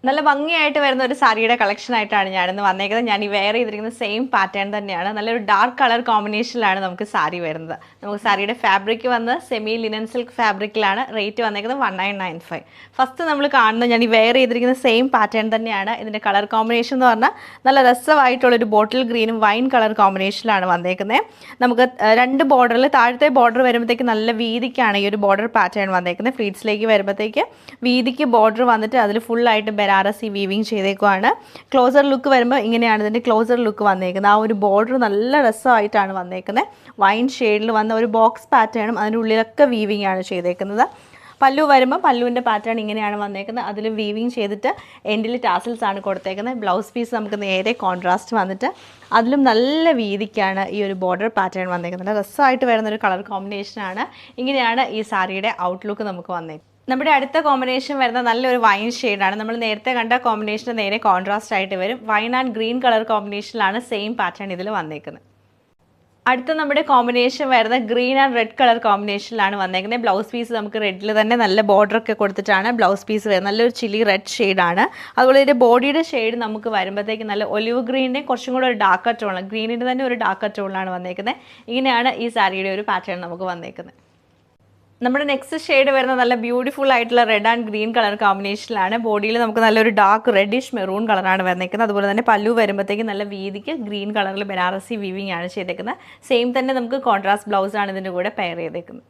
നല്ല ഭംഗിയായിട്ട് വരുന്ന ഒരു സാരിയുടെ കളക്ഷൻ ആയിട്ടാണ് ഞാനിന്ന് വന്നേക്കുന്നത്. ഞാൻ ഈ വെയർ ചെയ്തിരിക്കുന്ന സെയിം പാറ്റേൺ തന്നെയാണ്. നല്ലൊരു ഡാർക്ക് കളർ കോമ്പിനേഷനിലാണ് നമുക്ക് സാരി വരുന്നത്. നമുക്ക് സാരിയുടെ ഫാബ്രിക് വന്ന് സെമി ലിനൻ സിൽക്ക് ഫാബ്രിക്കിലാണ്. റേറ്റ് വന്നേക്കുന്നത് 1995. ഫസ്റ്റ് നമ്മൾ കാണുന്നത് ഞാൻ ഈ വെയർ ചെയ്തിരിക്കുന്ന സെയിം പാറ്റേൺ തന്നെയാണ്. ഇതിൻ്റെ കളർ കോമ്പിനേഷൻ എന്ന് പറഞ്ഞാൽ നല്ല രസമായിട്ടുള്ളൊരു ബോട്ടിൽ ഗ്രീനും വൈൻ കളർ കോമ്പിനേഷനിലാണ് വന്നേക്കുന്നത്. നമുക്ക് രണ്ട് ബോർഡറിൽ താഴത്തെ ബോർഡർ വരുമ്പോഴത്തേക്ക് നല്ല വീതിക്കാണ് ഈ ഒരു ബോർഡർ പാറ്റേൺ വന്നേക്കുന്നത്. ഫ്ലീറ്റ്സിലേക്ക് വരുമ്പോഴത്തേക്ക് വീതിക്ക് ബോർഡർ വന്നിട്ട് അതിൽ ഫുള്ളായിട്ട് ബനാറസി വീവിങ് ചെയ്തേക്കുവാണ്. ക്ലോസർ ലുക്ക് വരുമ്പോൾ ഇങ്ങനെയാണ് ഇതിൻ്റെ ക്ലോസർ ലുക്ക് വന്നേക്കുന്നത്. ആ ഒരു ബോർഡർ നല്ല രസമായിട്ടാണ് വന്നേക്കുന്നത്. വൈൻ ഷെയ്ഡിൽ വന്ന ഒരു ബോക്സ് പാറ്റേണും അതിൻ്റെ ഉള്ളിലൊക്കെ വീവിങ് ആണ് ചെയ്തേക്കുന്നത്. പല്ലു വരുമ്പോൾ പല്ലുവിൻ്റെ പാറ്റേൺ ഇങ്ങനെയാണ് വന്നേക്കുന്നത്. അതിൽ വീവിങ് ചെയ്തിട്ട് എൻഡിൽ ടാസിൽസ് ആണ് കൊടുത്തേക്കുന്നത്. ബ്ലൗസ് പീസ് നമുക്ക് നേരെ കോൺട്രാസ്റ്റ് വന്നിട്ട് അതിലും നല്ല വീതിക്കാണ് ഈ ഒരു ബോർഡർ പാറ്റേൺ വന്നേക്കുന്നത്. നല്ല രസമായിട്ട് വരുന്നൊരു കളർ കോമ്പിനേഷനാണ്. ഇങ്ങനെയാണ് ഈ സാരിയുടെ ഔട്ട്ലുക്ക് നമുക്ക് വന്നേക്കുന്നത്. നമ്മുടെ അടുത്ത കോമ്പിനേഷൻ വരുന്ന നല്ലൊരു വൈൻ ഷെയ്ഡാണ്. നമ്മൾ നേരത്തെ കണ്ട കോമ്പിനേഷന് നേരെ കോൺട്രാസ്റ്റ് ആയിട്ട് വരും. വൈൻ ആൻഡ് ഗ്രീൻ കളർ കോമ്പിനേഷനിലാണ് സെയിം പാറ്റേൺ ഇതിൽ വന്നേക്കുന്നത്. അടുത്ത നമ്മുടെ കോമ്പിനേഷൻ വരുന്ന ഗ്രീൻ ആൻഡ് റെഡ് കളർ കോമ്പിനേഷനിലാണ് വന്നേക്കുന്നത്. ബ്ലൗസ് പീസ് നമുക്ക് റെഡിൽ തന്നെ നല്ല ബോർഡറൊക്കെ കൊടുത്തിട്ടാണ് ബ്ലൗസ് പീസ് വരുന്നത്. നല്ലൊരു ചില്ലി റെഡ് ഷെയ്ഡാണ്. അതുപോലെ ഇതിൻ്റെ ബോഡിയുടെ ഷെയ്ഡ് നമുക്ക് വരുമ്പോഴത്തേക്ക് നല്ല ഒലിവ് ഗ്രീനിൻ്റെ കുറച്ചും കൂടെ ഒരു ഡാർക്കർ ടോണാണ്. ഗ്രീനിൻ്റെ തന്നെ ഒരു ഡാർക്കർ ടോണിലാണ് വന്നേക്കുന്നത്. ഇങ്ങനെയാണ് ഈ സാരിയുടെ ഒരു പാറ്റേൺ നമുക്ക് വന്നേക്കുന്നത്. നമ്മുടെ നെക്സ്റ്റ് ഷെയ്ഡ് വരുന്ന നല്ല ബ്യൂട്ടിഫുൾ ആയിട്ടുള്ള റെഡ് ആൻഡ് ഗ്രീൻ കളർ കോമ്പിനേഷനിലാണ്. ബോഡിയിൽ നമുക്ക് നല്ലൊരു ഡാർക്ക് റെഡിഷ് മെറൂൺ കളറാണ് വന്നേക്കുന്നത്. അതുപോലെ തന്നെ പല്ലു വരുമ്പോഴത്തേക്ക് നല്ല വീതിക്ക് ഗ്രീൻ കളറിൽ ബനാറസി വീവിങ് ആണ് ചെയ്തേക്കുന്നത്. സെയിം തന്നെ നമുക്ക് കോൺട്രാസ്റ്റ് ബ്ലൗസാണ് ഇതിൻ്റെ കൂടെ പെയർ ചെയ്തേക്കുന്നത്.